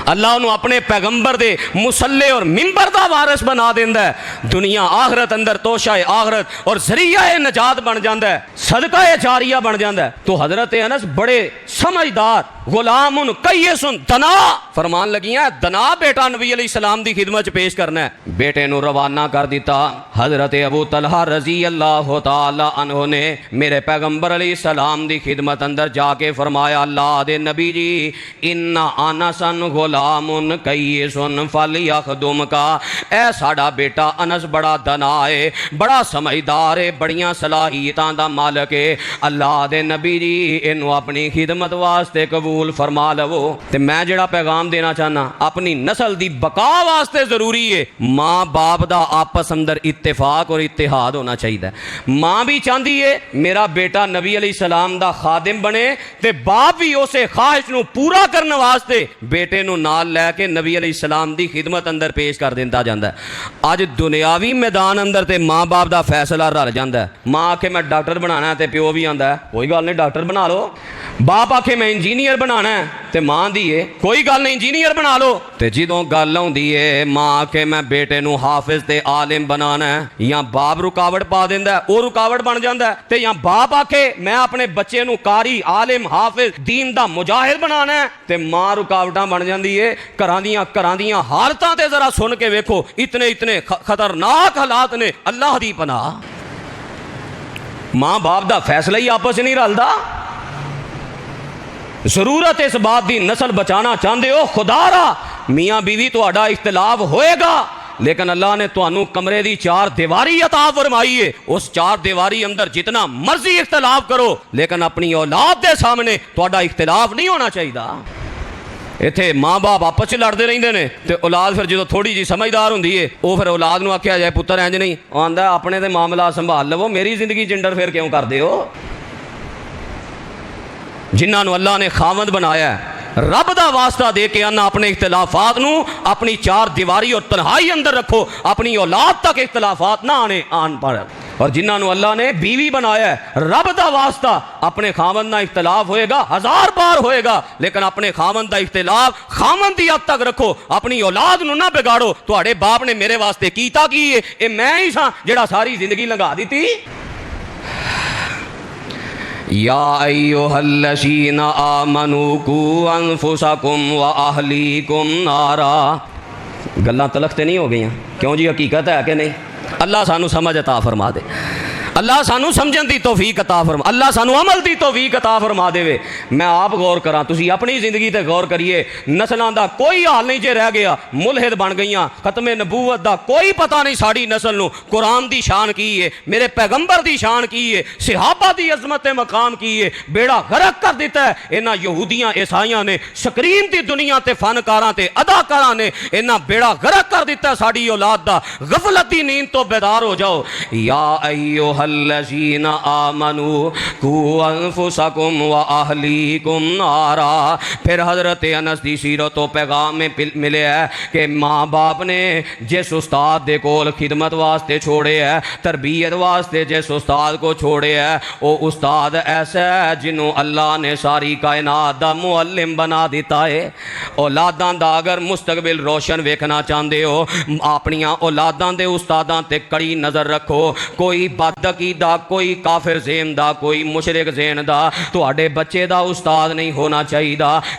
اللہ انہوں اپنے پیغمبر دے مسلے اور منبر دا وارث بنا دیندا ہے، دنیا آخرت اندر توشہ آخرت اور ذریعہ نجات بن جاندا ہے، صدقہ جاریہ بن جاندا ہے۔ تو حضرت انس بڑے سمجھدار، غلام کیس دنا فرمان لگیاں، دنا بیٹا نبی علیہ السلام دی خدمت پیش کرنا ہے۔ بیٹے نو روانہ کر دیتا۔ حضرت ابو طلحہ رضی اللہ تعالی عنہ نے میرے پیغمبر علیہ السلام دی خدمت اندر جا کے فرمایا، اللہ دے نبی جی ان انس غلام کیس فلیخدم کا، اے ساڈا بیٹا انس بڑا دنا ہے، بڑا سمجھدار ہے، بڑیاں صلاحیتاں دا مالک ہے، اللہ دے نبی جی اینو اپنی خدمت واسطے قبول فرما لو۔ تے میں جڑا پیغام دینا چاہنا، اپنی نسل دی بقا واسطے ضروری ہے ماں باپ دا آپس اندر اتفاق اور اتحاد ہونا چاہیے۔ ماں بھی چاہتی ہے میرا بیٹا نبی علیہ السلام دا خادم بنے، تے باپ بھی اسے خواہش نو پورا کرنے واسطے بیٹے نو نال لے کے نبی علیہ السلام دی خدمت اندر پیش کر دیتا جاتا ہے۔ اج دنیاوی میدان اندر تے ماں باپ دا فیصلہ رل جاتا ہے۔ ماں آکھے میں ڈاکٹر بنانا ہے تے پیو بھی آندا ہے کوئی گل نہیں ڈاکٹر بنا لو، باپ آکھے میں انجینئر بنانا ہے تے ماں دی ہے کوئی گل نہیں انجینئر بنا لو، تے جدوں گل ہوندی ہے ماں آکھے میں بیٹے نو حافظ تے عالم بنانا ہے، یا باپ رکاوٹ پا دیندا ہے او رکاوٹ بن جاندا ہے، تے یا باپ آکھے میں اپنے بچے نو قاری عالم حافظ دین دا مجاہد بنانا ہے تے ماں رکاوٹاں بن جاندی ہے۔ گھراں دیاں حالتاں تے ذرا سن کے ویکھو، اتنے خطرناک حالات نے، اللہ دی پناہ۔ ماں باپ دا فیصلہ ہی آپس نہیں رلدا۔ ضرورت اس بات دی نسل بچانا چاہتے ہو، خدا را میاں بیوی تہاڈا اختلاف ہوئے گا، لیکن اللہ نے تانوں کمرے دی چار دیواری عطا فرمائی ہے، اس چار دیواری اندر جتنا مرضی اختلاف کرو، لیکن اپنی اولاد دے سامنے تہاڈا اختلاف نہیں ہونا چاہیے۔ ایتھے ماں باپ آپس چ لڑتے رہندے نے تے اولاد پھر جدوں تھوڑی جی سمجھدار ہوندی ہے وہ پھر اولاد نو آکھیا جائے پتر انج نہیں، آندا اپنے تے معاملہ سنبھال لو، میری زندگی چ انٹرفیئر کیوں کردے ہو؟ جنہاں نو اللہ نے خاوند بنایا ہے، رب دا واسطہ دے کے انا اپنے اختلافات نو اپنی چار دیواری اور تنہائی اندر رکھو، اپنی اولاد تک اختلافات نہ آن پڑ۔ اور جنہاں نو اللہ نے بیوی بنایا ہے، رب دا واسطہ اپنے خاوند نہ اختلاف ہوئے گا، 1000 بار ہوئے گا، لیکن اپنے خاوند دا اختلاف خاوند دی حد تک رکھو، اپنی اولاد نو نہ بگاڑو۔ تہاڈے باپ نے میرے واسطے کیتا کی ہے، اے میں ہی ساں جڑا ساری زندگی لنگا دیتی۔ یا ایھا الذین آمنوا قوا انفسکم واہلیکم نارا۔ گلاں تلخ تے نہیں ہو گئیاں؟ کیوں جی حقیقت ہے کہ نہیں؟ اللہ سانو سمجھ عطا فرما دے، اللہ سانو سمجھن دی توفیق عطا فرما، اللہ سانو عمل دی توفیق عطا فرما دے وے۔ میں آپ غور کراں، تسی اپنی زندگی تے غور کریے، نسلاں دا کوئی حال نہیں جے رہ گیا، ملحد بن گئیاں، ختم نبوت دا کوئی پتہ نہیں ساڈی نسل نو، قرآن دی شان کی ہے، میرے پیغمبر دی شان کی ہے، صحابہ دی عظمت مقام کی ہے، بیڑا غرق کر دیتا ہے انہاں یہودیاں عیسائیاں نے، سکرین دی دنیا تے فنکاراں تے اداکاراں نے، انہاں بیڑا غرق کر دیتا ہے ساڈی اولاد دا۔ غفلت دی نیند تو بیدار ہو جاؤ۔ یا ایھا الذین آمنوا قوا انفسکم واہلیکم نارا۔ پھر حضرت انس دی سیرت و پیغام میں ملے ہے کہ ماں باپ نے جس استاد دے کول خدمت واسطے چھوڑے ہے، تربیت واسطے جس استاد کو چھوڑے ہے، وہ استاد ایسا ہے جنہوں اللہ نے ساری کائنات دا معلم بنا دیتا ہے۔ اولاداں دا اگر مستقبل روشن ویکھنا چاہندے ہو، اپنیاں اولاداں دے استاداں تے کڑی نظر رکھو۔ کوئی بد عقیدہ، کوئی کافر ذہن دا، کوئی مشرک ذہن دا تہاڈے بچے دا استاد نہیں ہونا چاہیے۔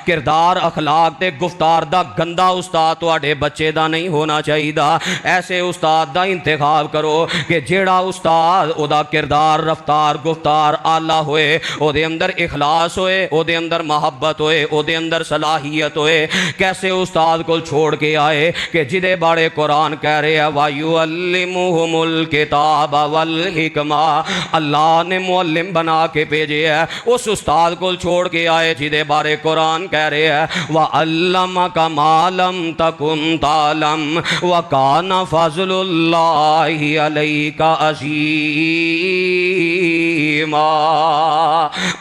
کردار اخلاق تے گفتار دا گندا استاد تہاڈے بچے دا نہیں ہونا چاہیے۔ ایسے استاد دا انتخاب کرو کہ جیڑا استاد او دا کردار، رفتار، گفتار اعلیٰ ہوئے، او دے اندر اخلاص ہوئے، او دے اندر محبت ہوئے، او دے اندر صلاحیت ہوئے۔ کیسے استاد کو چھوڑ کے آئے کہ جدے بارے قرآن کہہ رہے ہیں وَيُعَلِّمُهُمُ الْكِتَابَ وَالْحِكْمَةَ، اللہ نے معلم بنا کے بھیجے ہے۔ اس استاد کو چھوڑ کے آئے جدے بارے قرآن کہہ رہے ہیں وَعَلَّمَكَ مَا لَمْ تَكُنْ تَعْلَمْ وَكَانَ فَضْلُ اللَّهِ عَلَيْكَ عَظِيمًا۔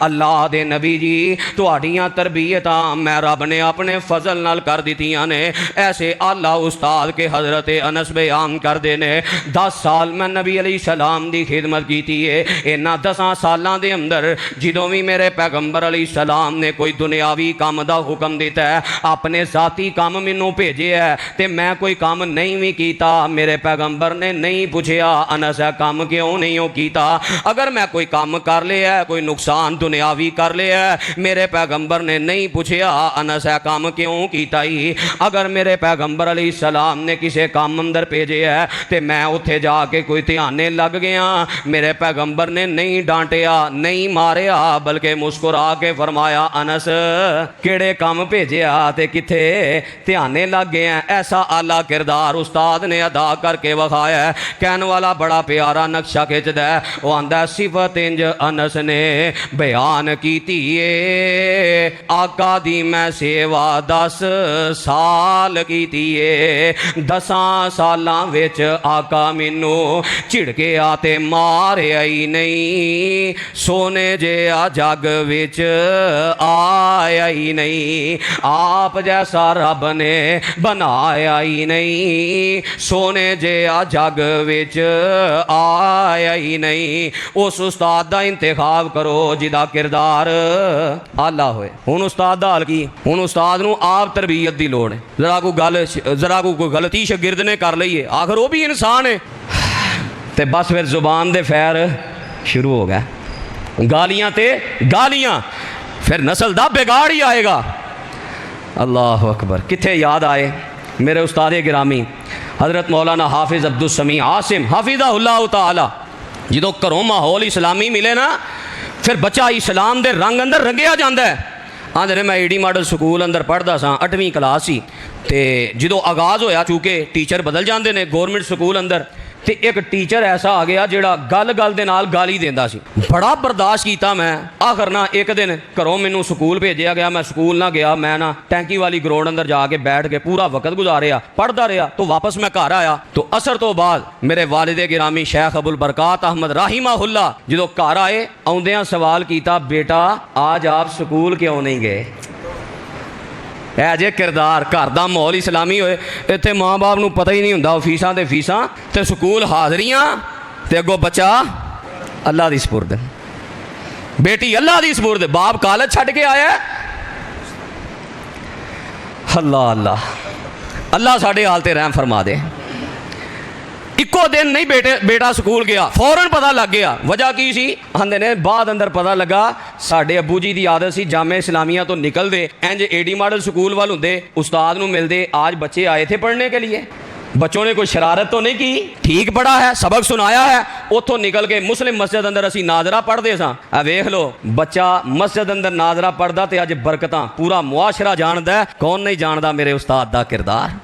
اللہ دے نبی جی تہاڈیاں تربیتاں میں رب نے اپنے فضل نال کر دیتیاں نے۔ ایسے اعلیٰ استاد کے حضرت انس بیان کر دینے 10 سال میں نبی علیہ السلام دی خدمت خدمت کیتی ہے انہاں 10 سالاں دے اندر جدوں بھی میرے پیغمبر علیہ السلام نے کوئی دنیاوی کام دا حکم دیتا ہے اپنے ذاتی کام مینوں بھیجے ہے تے میں کوئی کام نہیں بھی کیتا میرے پیغمبر نے نہیں پوچھیا انس کام کیوں نہیں ہو کیتا اگر میں کوئی کام کر لیا ہے کوئی نقصان دنیاوی کر لیا ہے میرے پیغمبر نے نہیں پوچھیا انس کام کیوں کیتا ہی اگر میرے پیغمبر علیہ السلام نے کسی کام اندر بھیجے ہے تے میں اتھے جا کے کوئی دھیانے لگ گیا میرے پیغمبر نے نہیں ڈانٹیا نہیں ماریا بلکہ مسکرا کے فرمایا انس کیڑے کام بھیجیا تے کتھے دھیانے لگ گئے ہیں ایسا اعلیٰ کردار استاد نے ادا کر کے وکھایا ہے کہنے والا بڑا پیارا نقشہ کھچدا ہے وہ آندا ہے صفت انج انس نے بیان کیتی ہے آقا دی میں سیوا 10 سال کیتی ہے 10 سالاں وچ آقا مینوں جھڑکے آتے ماریا ہی نہیں سونے جیا جگ وچ آیا ہی نہیں آپ جیسا رب نے بنایا ہی نہیں سونے جیا جگ وچ آیا ہی نہیں اس استاد دا انتخاب کرو جدا کردار آلہ ہوئے ہن استاد دا حال کی ہن استاد نو آپ تربیت دی لوڑ ہے ذرا کوئی غلطی شاگرد نے کر لئی ہے آخر وہ بھی انسان ہے تے بس پھر زبان دے فیر شروع ہو گئے گالیاں تے گالیاں پھر نسل دا بگاڑ ہی آئے گا اللہ اکبر کتھے یاد آئے میرے استاد گرامی حضرت مولانا حافظ عبدالسمیع عاصم حافظہ اللہ تعالی جدو گھروں ماحول اسلامی ملے نا پھر بچہ اسلام دے رنگ اندر رنگیا جاندہ ہے آندھے میں ایڈی ماڈل سکول اندر پڑھدا سا 8ویں کلاس ہی تے جدو آغاز ہویا چونکہ ٹیچر بدل جاندے نے گورنمنٹ سکول اندر تے ایک ٹیچر ایسا آ گیا جڑا گل گل دے نال گالی دیندا سی بڑا برداشت کیتا میں آخر نہ ایک دن گھروں مینوں سکول بھیجیا گیا میں سکول نہ گیا میں نہ ٹینکی والی گراؤنڈ اندر جا کے بیٹھ کے پورا وقت گزاریا پڑھدا رہا تو واپس میں گھر آیا تو عصر تو بعد میرے والد گرامی شیخ ابو البرکات احمد رحمہ اللہ جدو گھر آئے آوندیاں سوال کیتا بیٹا آج آپ سکول کیوں نہیں گئے اے جے کردار گھر دا ماحول اسلامی ہوئے اتنے ماں باپ نو پتہ ہی نہیں ہوندا فیساں تے فیساں تے سکول حاضریاں تے اگوں بچہ اللہ دی سپرد بیٹی اللہ دی سپرد باپ کالج چھڈ کے آیا ہے اللہ اللہ اللہ ساڈے حال تے رحم فرما دے اکو دن نہیں بیٹا سکول گیا فوراً پتہ لگ گیا وجہ کی سی آندے نے بعد اندر پتہ لگا ساڈے ابو جی دی عادت سی جامع اسلامیہ تو نکل دے انج ایڈی ماڈل سکول وال ہوندے استاد نو مل دے آج بچے آئے تھے پڑھنے کے لیے بچوں نے کوئی شرارت تو نہیں کی ٹھیک پڑھا ہے سبق سنایا ہے اتھوں نکل کے مسلم مسجد اندر اسی ناظرہ پڑھ دے ساں ویکھ لو بچہ مسجد اندر ناظرہ پڑھدا تے اج برکتاں پورا معاشرہ جاندا ہے کون نہیں جاندا میرے استاد دا کردار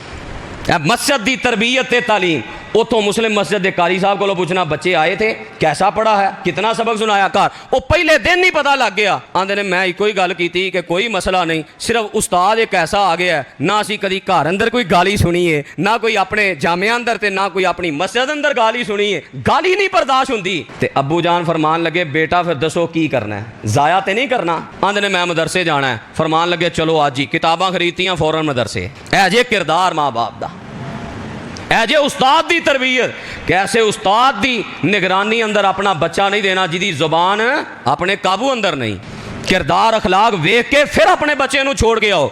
مسجد دی تربیت تے تعلیم اتوں مسلم مسجد دے قاری صاحب کو پوچھنا بچے آئے تھے کیسا پڑھا ہے کتنا سبق سنایا کار وہ پہلے دن ہی پتہ لگ گیا آندے نے میں کوئی گل کی تھی کہ کوئی مسئلہ نہیں صرف استاد ایک ایسا آ گیا ہے نہ اسی کدی گھر اندر کوئی گالی سنی ہے نہ کوئی اپنے جامعہ اندر تے نہ کوئی اپنی مسجد اندر گالی سنی ہے گالی نہیں برداشت ہوندی تے ابو جان فرمان لگے بیٹا پھر دسو کی کرنا ہے ضائع تے نہیں کرنا آندے نے میں مدرسے جانا ہے فرمان لگے چلو آج ہی کتاباں خریدتیاں فوراً مدرسے اے جے کردار ماں باپ دا اے جے استاد دی تربیت کیسے استاد دی نگرانی اندر اپنا بچہ نہیں دینا جدی زبان اپنے قابو اندر نہیں کردار اخلاق ویکھ کے پھر اپنے بچے نو چھوڑ کے آؤ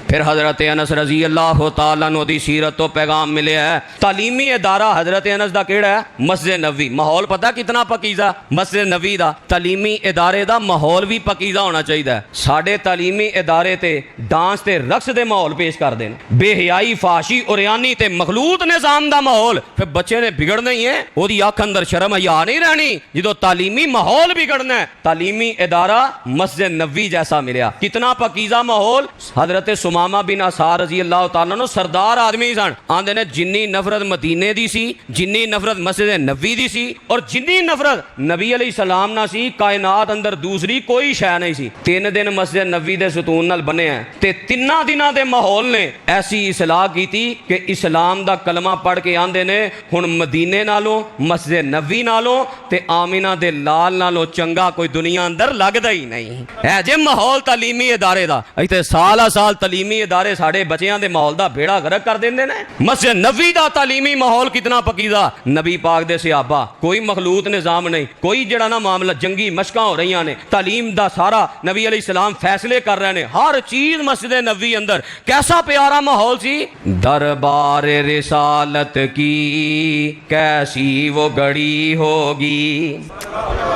پھر حضرت انس رضی اللہ تعالیٰ عنہ دی سیرت تو پیغام ملے ہے تعلیمی ادارہ حضرت انس دا کیڑا ہے مسجد نبوی ماحول پتہ کتنا پکیزہ مسجد نبوی دا تعلیمی ادارے دا ماحول بھی پکیزہ ہونا چاہیے ساڈے تعلیمی ادارے تے ڈانس تے رقص دے ماحول پیش کر دین بے حیائی فحاشی اوریانی تے مخلوط نظام دا ماحول پھر بچے نے بگڑنا ہی ہے وہ دی اکھ اندر شرم حیا نہیں رہنی جدو تعلیمی ماحول بگڑنا ہے تعلیمی ادارہ مسجد نبوی جیسا ملیا کتنا پکیزہ ماحول حضرت سمامہ بن اسار رضی اللہ تعالیٰ عنہ سردار آدمی سن آندے نے جنی نفرت مدینے دی سی جنی نفرت مسجد نبوی دی سی اور جنی نفرت نبی علیہ السلام نہ سی کائنات اندر دوسری کوئی شے نہیں سی 3 دن مسجد نبوی دے ستون نال بنے ہیں تے 3 دناں دے ماحول نے ایسی اصلاح کیتی کہ اسلام دا کلمہ پڑھ کے آندے نے ہن مدینے نالوں مسجد نبوی نالوں تے آمینہ دے لال نالوں چنگا کوئی دنیا اندر لگدا ہی نہیں ہے جے ماحول تعلیمی ادارے دا ایتھے سال تعلیم تعلیمی ادارے ساڈے بچیاں دے ماحول دا بیڑا غرق کر دیندے نے۔ مسجد نبوی دا تعلیمی ماحول کتنا پکیزہ، نبی پاک دے صحابہ، کوئی مخلوط نظام نہیں، کوئی جڑا نا معاملہ جنگی مشقاں ہو رہی نے، تعلیم دا سارا نبی علیہ السلام فیصلے کر رہے ہیں، ہر چیز مسجد نبوی اندر۔ کیسا پیارا ماحول سی، دربار رسالت کی کیسی وہ گھڑی ہوگی،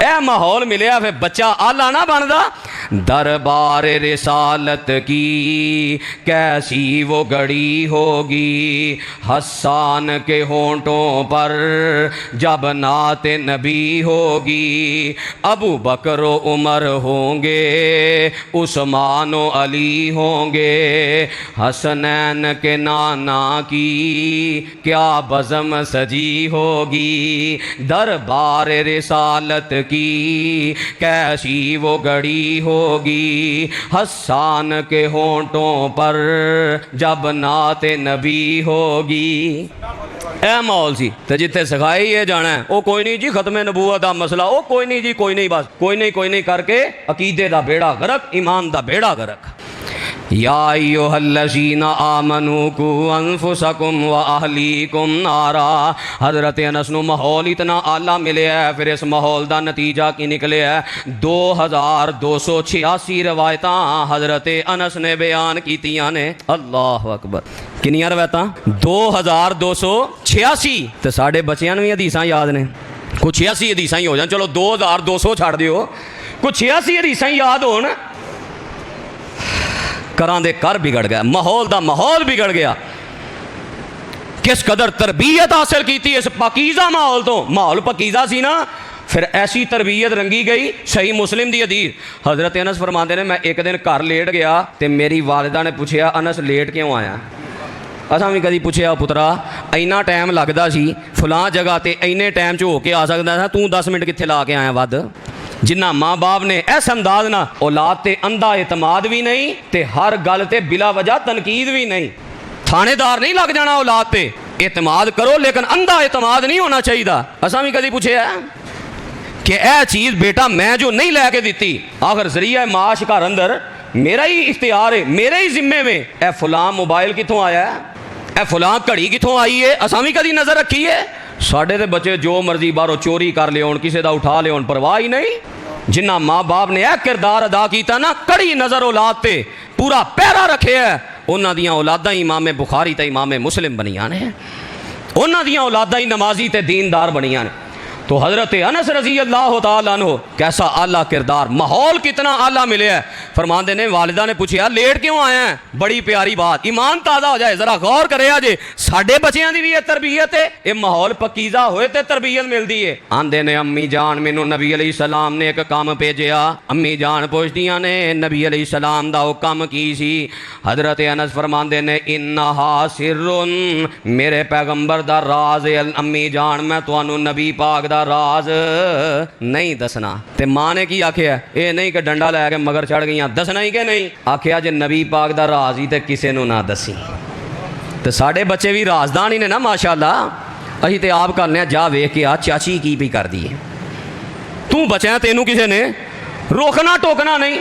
اے ماحول ملیا پھر بچہ آلہ نہ بندا۔ دربار رسالت کی کیسی وہ گھڑی ہوگی، حسان کے ہونٹوں پر جب نعت نبی ہوگی، ابو بکر و عمر ہوں گے، عثمان و علی ہوں گے، حسنین کے نانا کی کیا بزم سجی ہوگی، دربار رسالت کی کیسی وہ گھڑی ہوگی، حسان کے ہونٹوں پر جب نعت نبی ہوگی۔ اے ماحول سی تے جتھے سکھائی یہ جانا ہے او کوئی نہیں جی ختم نبوت دا مسئلہ، او کوئی نہیں جی کوئی نہیں، بس کوئی نہیں کر کے عقیدے دا بیڑا غرق، ایمان دا بیڑا غرق۔ یا ایھا الذین آمنوا قوا انفسکم واہلیکم نارا۔ حضرت انس نو ماحول اتنا اعلیٰ ملے ہے، پھر اس ماحول دا نتیجہ کی نکلے ہے؟ 2286 روایتاں حضرت انس نے بیان کیتیاں نے۔ اللہ اکبر، کنیاں روایتاں؟ 2286۔ تے ساڈے بچیاں نوں بھی حدیثاں یاد نے، کچھ 86 حدیثاں ہی ہو جان، چلو 2200 چھڑ دیو، کچھ 86 حدیثاں یاد ہون، کراں دے کر بگڑ گیا، ماحول دا ماحول بگڑ گیا۔ کس قدر تربیت حاصل کیتی اس پاکیزہ ماحول تو، ماحول پاکیزہ سی نا، پھر ایسی تربیت رنگی گئی۔ صحیح مسلم دی حدیث، حضرت انس فرماندے نے میں ایک دن گھر لیٹ گیا تے میری والدہ نے پوچھیا انس لیٹ کیوں آیا؟ اساں بھی کدی پوچھیا پترا اینا ٹائم لگدا سی فلاں جگہ تے اینے ٹائم چ ہو کے آ سکدا تھا، تو 10 منٹ کتھے لا کے آیا ود؟ جنہ ماں باپ نے ایس انداز نہ اولاد تے اندھا اعتماد بھی نہیں تے ہر گل تے بلا وجہ تنقید بھی نہیں، تھانے دار نہیں لگ جانا اولاد تے، اعتماد کرو لیکن اندھا اعتماد نہیں ہونا چاہیے۔ اساں بھی کدی پوچھے کہ اے چیز بیٹا میں جو نہیں لے کے دیتی، آخر ذریعہ معاش گھر اندر میرا ہی اختیار ہے، میرے ہی ذمے میں، اے فلاں موبائل کتوں آیا ہے، اے فلاں گھڑی کتوں آئی ہے، اساں بھی کدی نظر رکھی ہے؟ ساڈے دے بچے جو مرضی باہروں چوری کر لے ہون، کسے دا اٹھا لے ہون، پرواہ ہی نہیں۔ جنہ ماں باپ نے اے کردار ادا کیتا نا، کڑی نظر اولاد تے پورا پیرا رکھے ہے، انہاں دیاں اولاداں امام بخاری تے امام مسلم بنیاں نے، انہاں دیاں اولاداں ہی نمازی تے دیندار بنیاں نے۔ تو حضرت انس رضی اللہ تعالیٰ عنہ کیسا اعلیٰ کردار، ماحول کتنا اعلیٰ ملے ہے۔ فرماندے نے والدہ نے پوچھا لیٹ کیوں آیا ہے؟ بڑی پیاری بات، ایمان تازہ ہو جائے، ذرا غور کرے آجے ساڈے بچیاں دی بھی یہ تربیت ہے، یہ ماحول پکیزہ ہوئے تے تربیت ملدی ہے۔ آندے نے امی جان مینوں نبی علیہ السلام نے ایک کام بھیجیا، امی جان پوچھدیاں نے نبی علیہ السلام دا وہ کام کی سی؟ حضرت انس فرماندے نے انہا سر، میرے پیغمبر دا راز ہے امی جان، میں تانوں نبی پاک دا راز نہیں دسنا۔ تے ماں نے کی آکھیا؟ اے نہیں کہ ڈنڈا لے کے مگر چڑھ گئیاں، دسنا ہی کہ نہیں؟ آکھیا جے نبی پاک دا راز ہی تے کسے نو نہ دسی۔ تے ساڈے بچے بھی رازدان ہی نے نا ماشاءاللہ، اسی تے آپ کرنے جا ویکھ کے آ چاچی کی بھی کر دی ہے، تو بچیاں تینوں کسے نے روکنا ٹوکنا نہیں۔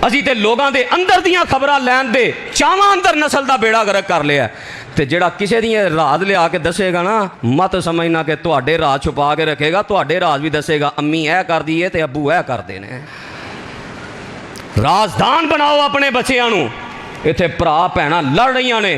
اسی تے لوگاں دے اندر دیاں خبراں لین دے چاواں اندر نسل دا بیڑا غرق کر لیا، تے جڑا کسے دی راز لے آ کے دسے گا نا، مت سمجھنا کہ تواڈے راز چھپا کے رکھے گا، تواڈے راز بھی دسے گا، امی اے کر دی ہے تے ابو اے کر دے نے۔ رازدان بناؤ اپنے بچیاں نو۔ ایتھے بھرا بھੈਣਾں لڑ رہیاں نے،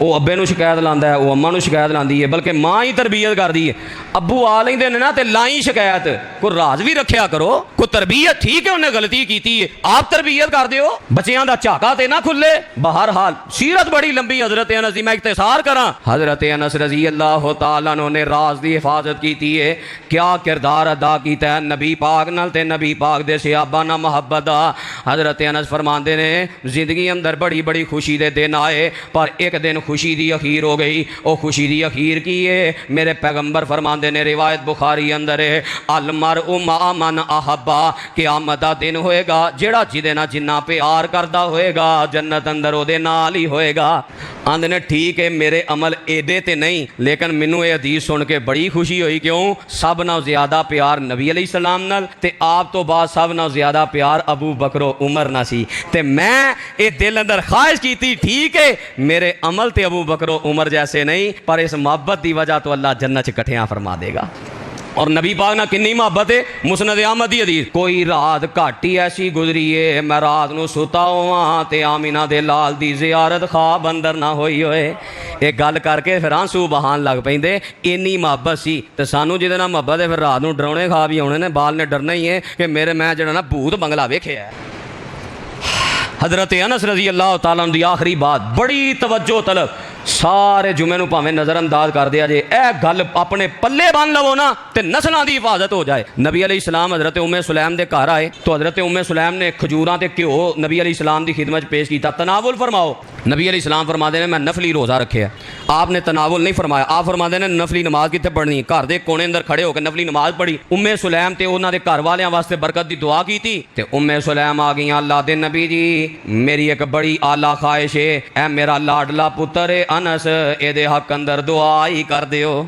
وہ ابے نو شکایت لاندا ہے، وہ اماں نو شکایت لاندی ہے، بلکہ ماں ہی تربیت کردی ہے، ابو آ لیندے نے نا تے لائی شکایت۔ کوئی راز بھی رکھیا کرو، کوئی تربیت ٹھیک ہے انہیں غلطی کیتی ہے، آپ تربیت کر دیو، بچیاں دا چاکا تے نہ کھلے۔ بہرحال سیرت بڑی لمبی حضرت انس دی، میں اختصار کراں۔ حضرت انس رضی اللہ تعالیٰ عنہ نے راز دی حفاظت کیتی ہے، کیا کردار ادا کیتا ہے نبی پاک نال تے نبی پاک دے صحابہ نال محبت دا۔ حضرت انس فرماندے نے زندگی اندر بڑی بڑی خوشی دے دن آئے، پر ایک دن خوشی دی اخیر ہو گئی. او خوشی دی اخیر کی ہے؟ میرے پیغمبر فرماندے نے، روایت بخاری اندر ہے، المرء مع من احبا، قیامت دا دن ہوئے گا جیڑا جدے نہ جنہ پیار کردا ہوئے گا جنت اندر او دے نال ہی ہوئے گا. آندے نے ٹھیک ہے میرے عمل ایڈے تے نہیں، لیکن مینوں یہ حدیث سن کے بڑی خوشی ہوئی. کیوں؟ سب نہ زیادہ پیار نبی علیہ السلام نال تے آپ تو بعد سب نہ زیادہ پیار ابو بکر و عمر نہ سی. تے میں اے دل اندر خواہش کی تھی، ٹھیک ہے میرے عمل تے ابو بکر و عمر جیسے نہیں، پر اس محبت دی وجہ تو اللہ جنت چ کٹھیاں فرما دے گا. اور نبی پاک نہ کنی محبت ہے. مسند احمد دی حدیث، کوئی رات گھٹ ہی ایسی گزری ہے میں رات نو ستا ہواں تے آمینہ دے لال دی زیارت خواب اندر نہ ہوئی ہوئے. ایک گل کر کے پھر آنسو بہان لگ پیندے. اینی محبت سی تے سانو جہدے نال محبت ہے پھر رات نو ڈراؤنے خواب ہی ہونے نے، بال نے ڈرنا ہی ہے کہ میرے میں جڑا نا بھوت بنگلہ ویکھیا ہے. حضرت انس رضی اللہ تعالیٰ عنہ دی آخری بات بڑی توجہ طلب، سارے جمعے نو پاویں نظر انداز کر دیا جے، اے گل اپنے پلے بن لو نا تے نسلاں دی حفاظت ہو جائے. نبی علیہ السلام حضرت ام سلیم دے گھر آئے تو حضرت ام سلیم نے کھجوراں تے گھیو نبی علیہ السلام دی خدمت پیش کیتا، تناول فرماؤ. نبی علیہ السلام فرماتے ہیں میں نفلی روزہ رکھے ہے. آپ نے تناول نہیں فرمایا، آپ فرماتے ہیں نفلی نماز کتنے پڑھنی، گھر دے کونے اندر کھڑے ہو کے نفلی نماز پڑھی. ام سلیم تے انہاں دے گھر والیاں واسطے برکت دی دعا کیتی تے ام سلیم آ گئیاں، اللہ دے نبی جی میری ایک بڑی اعلیٰ خواہش ہے، اے میرا لاڈلا پتر ہے انس، اے دے حق اندر دعا ہی کر دیو،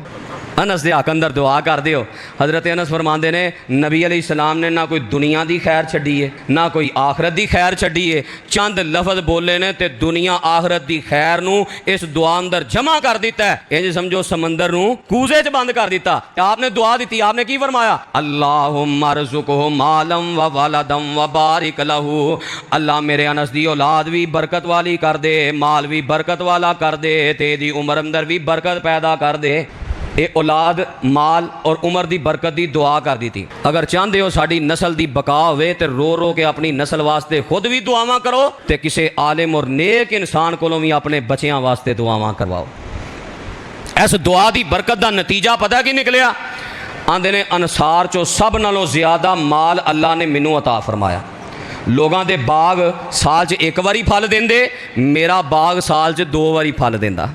انس دے حق اندر دعا کر دیو. حضرت انس فرماندے نے نبی علیہ السلام نے نہ کوئی دنیا دی خیر چھڈی ہے نہ کوئی آخرت دی خیر چھڈی ہے، چند لفظ بولے نے تے دنیا آخرت دی خیر نو اس دعا اندر جمع کر دیتا ہے. اے جی سمجھو سمندر نو کوزے چ بند کر دیتا. آپ نے دعا دیتی، آپ نے کی فرمایا؟ اللہم ارزقہ مالا و ولدا و بارک لہ، اللہ میرے انس دی اولاد بھی برکت والی کر دے، مال بھی برکت والا کر دے، تے دی عمر اندر بھی برکت پیدا کر دے. اے اولاد مال اور عمر دی برکت دی دعا کر دی تھی. اگر چاہتے ہو ساری نسل دی بقا ہوئے تے رو رو کے اپنی نسل واسطے خود بھی دعاواں کرو تے کسے عالم اور نیک انسان کو بھی اپنے بچیاں واسطے دعاواں کرواؤ. اس دعا دی برکت دا نتیجہ پتہ کی نکلیا؟ آندے نے انصار چو سب نالوں زیادہ مال اللہ نے مینوں عطا فرمایا. لوگاں دے باغ سال چ ایک واری پھل دیندے، میرا باغ سال چ 2 واری پھل دیندا.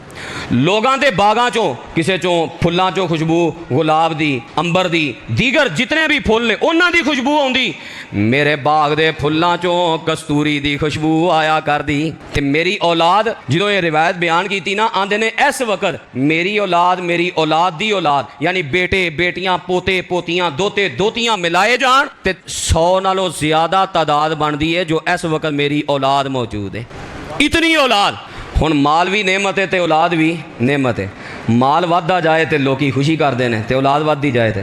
لوگاں دے باغاں چوں کسے چوں پھلاں چوں خوشبو گلاب دی، امبر دی، دیگر جتنے بھی پھل نے انہاں دی خوشبو آوندی، میرے باغ دے پھلاں چوں کستوری دی خوشبو آیا کر دی. تے میری اولاد جدوں یہ روایت بیان کیتی نا، آندے نے اس وقت میری اولاد دی اولاد یعنی بیٹے بیٹیاں پوتے پوتیاں دوتے دوتیاں ملائے جان تے 100 نالوں زیادہ تعداد بندی ہے جو اس وقت میری اولاد موجود ہے. اتنی اولاد. ہن مال بھی نعمت ہے تے اولاد بھی نعمت ہے. مال وددا جائے تے لوکی خوشی کردے نے تے اولاد ودی جائے تے.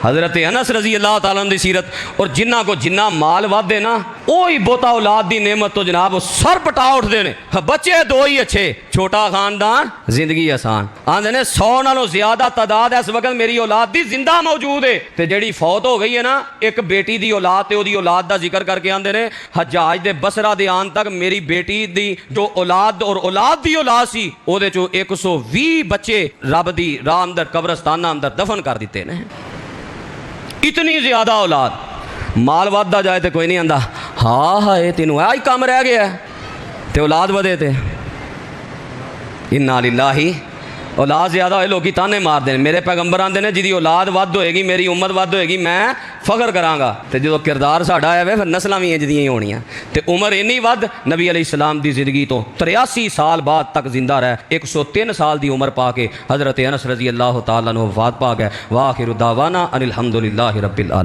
حضرت انس رضی اللہ تعالیٰ عنہ دی سیرت، اور جنہ کو جنہ مال ودے نا وہی بہتا اولاد دی نعمت تو جناب وہ سر پٹا اٹھ دے نے. بچے 2 ہی اچھے، چھوٹا خاندان زندگی آسان. آندے نے 100 نالوں زیادہ تعداد اس وقت میری اولاد دی زندہ موجود ہے. تے جیڑی فوت ہو گئی ہے نا ایک بیٹی دی اولاد تے او دی اولاد دا ذکر کر کے آندے نے حجاج دے بصرہ دے آن تک میری بیٹی دی جو اولاد اور اولاد دی اولاد سی او دے چو 120 بچے رب دی راہ اندر قبرستانہ اندر دفن کر دیتے نے. اتنی زیادہ اولاد. مال وددا جائے تے کوئی نہیں آندا ہاں ہائے تینوں آئی کام رہ گیا تے اولاد ودے تے انا للہ. اولاد زیادہ ہوئے لوگی تانے مار دیں. میرے پیغمبر آندے نے جدی اولاد ود ہوئے گی میری امت ود ہوئے گی میں فخر کراں گا. تے جدو کردار ساڈا ہے پھر نسلاں بھی انج دیاں ہی ہونیاں. تے عمر اینی ود نبی علیہ السلام دی زندگی تو 83 سال بعد تک زندہ رہے. 103 سال دی عمر پا کے حضرت انس رضی اللہ تعالیٰ عنہ وفات پا گئے. وآخر دعوانا ان الحمدللہ رب العالمین.